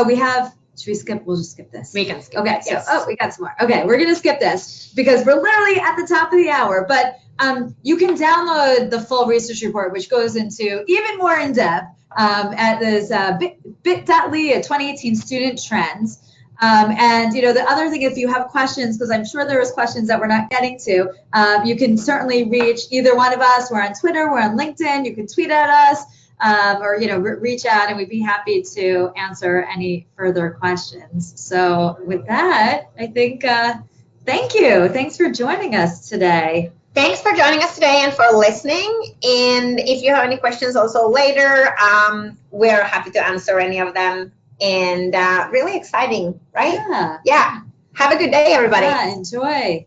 we have, should we skip? We'll just skip this. We can skip. Okay, Yes. so, we got some more. Okay, we're going to skip this because we're literally at the top of the hour, but you can download the full research report, which goes into even more in depth at this bit.ly at 2018 student trends. And the other thing, if you have questions, because I'm sure there was questions that we're not getting to, you can certainly reach either one of us. We're on Twitter, we're on LinkedIn, you can tweet at us, or reach out, and we'd be happy to answer any further questions. So with that, I think thank you. Thanks for joining us today. Thanks for joining us today and for listening. And if you have any questions also later, we're happy to answer any of them. And really exciting, right? Yeah. Have a good day, everybody. Yeah, enjoy.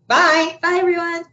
Bye. Bye, everyone.